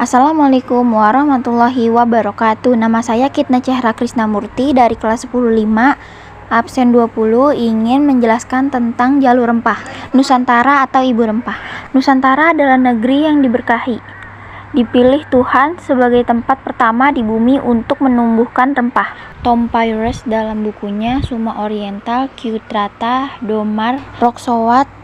Assalamualaikum warahmatullahi wabarakatuh. Nama saya Kitna Chehra Krisnamurti dari kelas 10-5 absen 20 ingin menjelaskan tentang jalur rempah. Nusantara atau Ibu Rempah. Nusantara adalah negeri yang diberkahi. Dipilih Tuhan sebagai tempat pertama di bumi untuk menumbuhkan rempah. Tom Pyres dalam bukunya Suma Oriental, Kyutrata, Domar, Roksowat,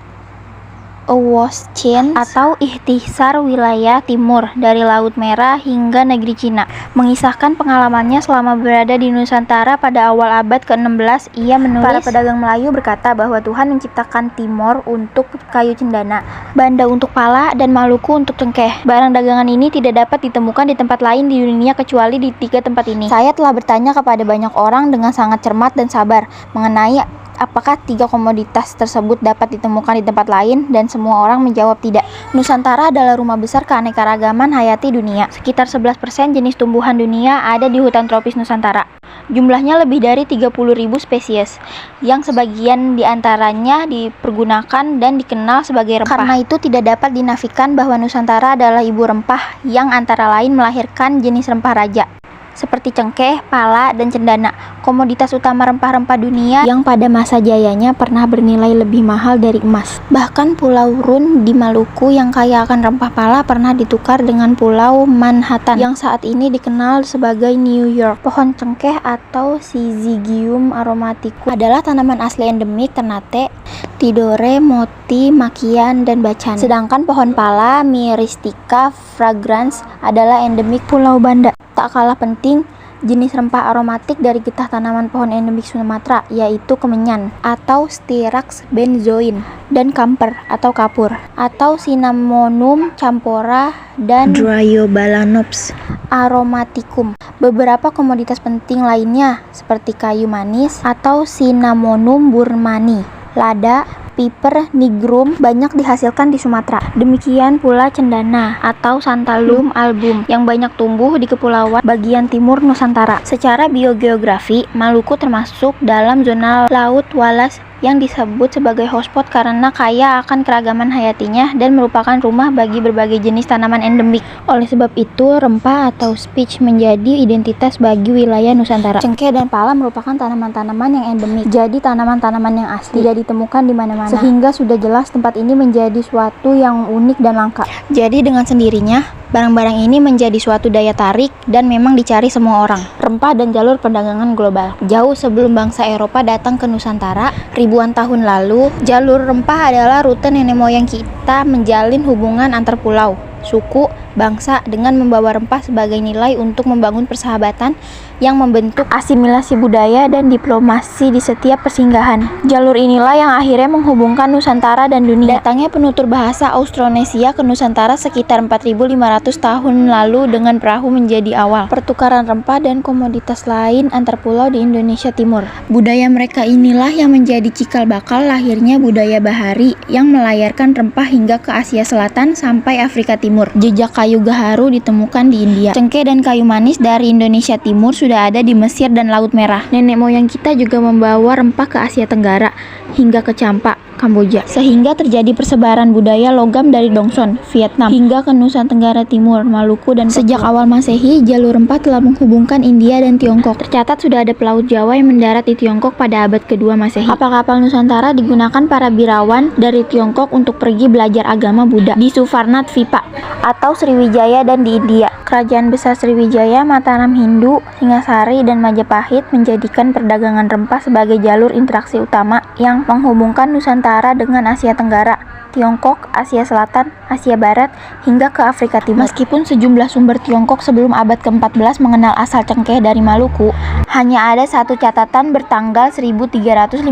Awoscien atau Ikhtisar Wilayah Timur dari Laut Merah hingga negeri Cina, mengisahkan pengalamannya selama berada di Nusantara pada awal abad ke-16. Ia menulis, para pedagang Melayu berkata bahwa Tuhan menciptakan Timor untuk kayu cendana, Banda untuk pala, dan Maluku untuk cengkeh. Barang dagangan ini tidak dapat ditemukan di tempat lain di dunia kecuali di 3 tempat ini. Saya telah bertanya kepada banyak orang dengan sangat cermat dan sabar mengenai apakah 3 komoditas tersebut dapat ditemukan di tempat lain, dan semua orang menjawab tidak. Nusantara adalah rumah besar keanekaragaman hayati dunia. Sekitar 11% jenis tumbuhan dunia ada di hutan tropis Nusantara. Jumlahnya lebih dari 30.000 spesies, yang sebagian diantaranya dipergunakan dan dikenal sebagai rempah. Karena itu tidak dapat dinafikan bahwa Nusantara adalah ibu rempah yang antara lain melahirkan jenis rempah raja seperti cengkeh, pala, dan cendana, komoditas utama rempah-rempah dunia yang pada masa jayanya pernah bernilai lebih mahal dari emas. Bahkan Pulau Run di Maluku yang kaya akan rempah pala pernah ditukar dengan Pulau Manhattan yang saat ini dikenal sebagai New York. Pohon cengkeh atau Syzygium aromaticum adalah tanaman asli endemik Ternate, Tidore, Moti, Makian, dan Bacan. Sedangkan pohon pala Myristica fragrans adalah endemik Pulau Banda. Tak kalah penting, jenis rempah aromatik dari getah tanaman pohon endemik Sumatera, yaitu kemenyan atau Styrax benzoin, dan kamper atau kapur, atau Cinnamomum campora, dan Dryobalanops aromaticum. Beberapa komoditas penting lainnya seperti kayu manis atau Cinnamomum burmani, lada, Piper nigrum banyak dihasilkan di Sumatera. Demikian pula cendana atau Santalum album yang banyak tumbuh di kepulauan bagian timur Nusantara. Secara biogeografi, Maluku termasuk dalam zona Laut Wallace yang disebut sebagai hotspot karena kaya akan keragaman hayatinya dan merupakan rumah bagi berbagai jenis tanaman endemik. Oleh sebab itu, rempah atau speech menjadi identitas bagi wilayah Nusantara. Cengkeh dan pala merupakan tanaman-tanaman yang endemik, jadi tanaman-tanaman yang asli tidak ditemukan di mana-mana, sehingga sudah jelas tempat ini menjadi suatu yang unik dan langka. Jadi dengan sendirinya, barang-barang ini menjadi suatu daya tarik dan memang dicari semua orang. Rempah dan jalur perdagangan global. Jauh sebelum bangsa Eropa datang ke Nusantara, ribuan tahun lalu, jalur rempah adalah rute nenek moyang kita menjalin hubungan antar pulau, suku, bangsa dengan membawa rempah sebagai nilai untuk membangun persahabatan yang membentuk asimilasi budaya dan diplomasi di setiap persinggahan. Jalur inilah yang akhirnya menghubungkan Nusantara dan dunia. Datangnya penutur bahasa Austronesia ke Nusantara sekitar 4.500 tahun lalu dengan perahu menjadi awal pertukaran rempah dan komoditas lain antar pulau di Indonesia Timur. Budaya mereka inilah yang menjadi cikal bakal lahirnya budaya bahari yang melayarkan rempah hingga ke Asia Selatan sampai Afrika Timur. Jejak kayu gaharu ditemukan di India. Cengkeh dan kayu manis dari Indonesia Timur sudah ada di Mesir dan Laut Merah. Nenek moyang kita juga membawa rempah ke Asia Tenggara hingga ke Champa, Kamboja, sehingga terjadi persebaran budaya logam dari Dongson, Vietnam, hingga ke Nusa Tenggara Timur, Maluku, dan Papua. Sejak awal Masehi, jalur rempah telah menghubungkan India dan Tiongkok. Tercatat sudah ada pelaut Jawa yang mendarat di Tiongkok pada abad kedua Masehi. Kapal-kapal Nusantara digunakan para birawan dari Tiongkok untuk pergi belajar agama Buddha di Suvarnadvipa atau Sriwijaya dan di India. Kerajaan besar Sriwijaya, Mataram Hindu, Singasari, dan Majapahit menjadikan perdagangan rempah sebagai jalur interaksi utama yang menghubungkan Nusantara dengan Asia Tenggara, Tiongkok, Asia Selatan, Asia Barat, hingga ke Afrika Timur. Meskipun sejumlah sumber Tiongkok sebelum abad ke-14 mengenal asal cengkeh dari Maluku, hanya ada satu catatan bertanggal 1350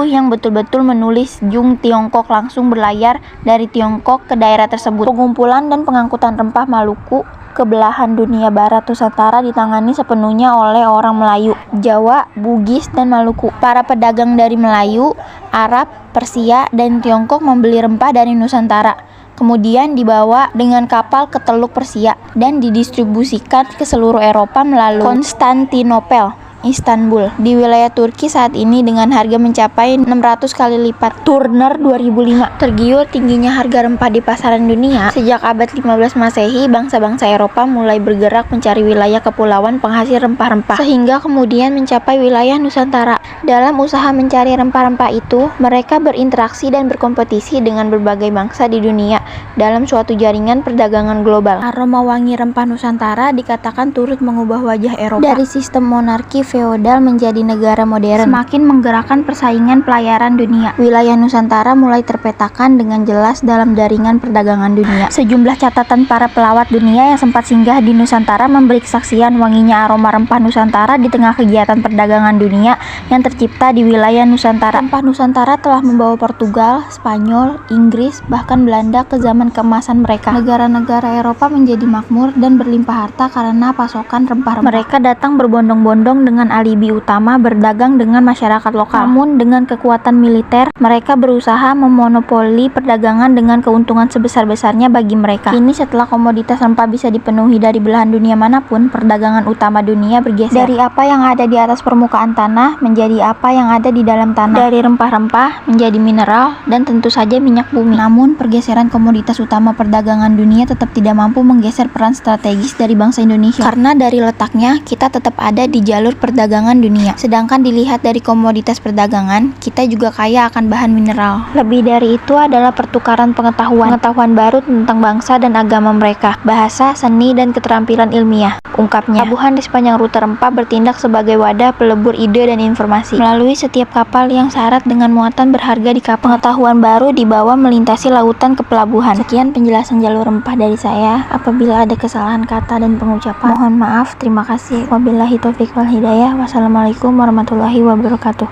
yang betul-betul menulis Jung Tiongkok langsung berlayar dari Tiongkok ke daerah tersebut. Pengumpulan dan pengangkutan rempah Maluku ke belahan dunia barat Nusantara ditangani sepenuhnya oleh orang Melayu, Jawa, Bugis, dan Maluku. Para pedagang dari Melayu, Arab, Persia, dan Tiongkok membeli rempah dari Nusantara, kemudian dibawa dengan kapal ke Teluk Persia dan didistribusikan ke seluruh Eropa melalui Konstantinopel, Istanbul di wilayah Turki saat ini dengan harga mencapai 600 kali lipat. Turner 2005. Tergiur tingginya harga rempah di pasaran dunia, sejak abad 15 Masehi, bangsa-bangsa Eropa mulai bergerak mencari wilayah kepulauan penghasil rempah-rempah, sehingga kemudian mencapai wilayah Nusantara. Dalam usaha mencari rempah-rempah itu, mereka berinteraksi dan berkompetisi dengan berbagai bangsa di dunia dalam suatu jaringan perdagangan global. Aroma wangi rempah Nusantara dikatakan turut mengubah wajah Eropa dari sistem monarki feodal menjadi negara modern, semakin menggerakkan persaingan pelayaran dunia. Wilayah Nusantara mulai terpetakan dengan jelas dalam jaringan perdagangan dunia. Sejumlah catatan para pelawat dunia yang sempat singgah di Nusantara memberi kesaksian wanginya aroma rempah Nusantara di tengah kegiatan perdagangan dunia yang tercipta di wilayah Nusantara. Rempah Nusantara telah membawa Portugal, Spanyol, Inggris, bahkan Belanda ke zaman keemasan mereka. Negara-negara Eropa menjadi makmur dan berlimpah harta karena pasokan rempah-rempah. Mereka datang berbondong-bondong dengan alibi utama berdagang dengan masyarakat lokal. Namun dengan kekuatan militer, mereka berusaha memonopoli perdagangan dengan keuntungan sebesar-besarnya bagi mereka. Kini setelah komoditas rempah bisa dipenuhi dari belahan dunia manapun, perdagangan utama dunia bergeser dari apa yang ada di atas permukaan tanah menjadi apa yang ada di dalam tanah, dari rempah-rempah menjadi mineral dan tentu saja minyak bumi. Namun pergeseran komoditas utama perdagangan dunia tetap tidak mampu menggeser peran strategis dari bangsa Indonesia, karena dari letaknya kita tetap ada di jalur perdagangan dunia. Sedangkan dilihat dari komoditas perdagangan, kita juga kaya akan bahan mineral. Lebih dari itu adalah pertukaran pengetahuan baru tentang bangsa dan agama mereka, bahasa, seni, dan keterampilan ilmiah. Ungkapnya, pelabuhan di sepanjang rute rempah bertindak sebagai wadah pelebur ide dan informasi. Melalui setiap kapal yang syarat dengan muatan berharga di kapal, pengetahuan baru dibawa melintasi lautan ke pelabuhan. Sekian penjelasan jalur rempah dari saya. Apabila ada kesalahan kata dan pengucapan, mohon maaf. Terima kasih. Wabillahi taufiq wal hidayah. Wassalamualaikum warahmatullahi wabarakatuh.